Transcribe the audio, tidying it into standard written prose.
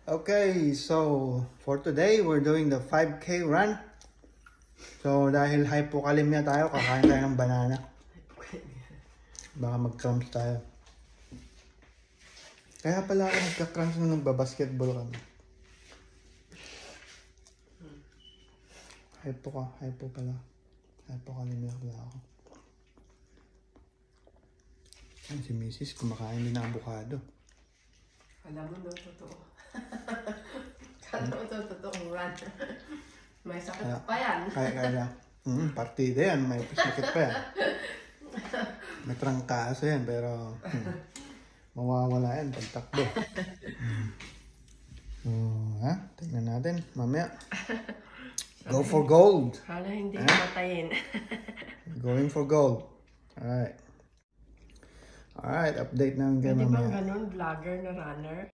Okay, so for today, we're doing the 5K run. So dahil hypokalemia tayo, kakain tayo ng banana. Baka mag-cramps tayo. Kaya pala ako nagka-cramps nung nagbabasketball kami. Hypo pala. Hypokalemia pala ako. Ay, si Mrs. kumakain din ng avocado. Alam mo, no, totoo. Kala mo ito, totoong run. May sakit pa yan. Kaya. Partida yan. May sakit pa yan. May trangkaso yan, pero mawawala yan pag takbo. Tingnan natin. Mamaya. Go for gold. Kala hindi matayin. Going for gold. Alright. Alright, update namin kayo Hindi mamaya. bang ganun, vlogger na runner?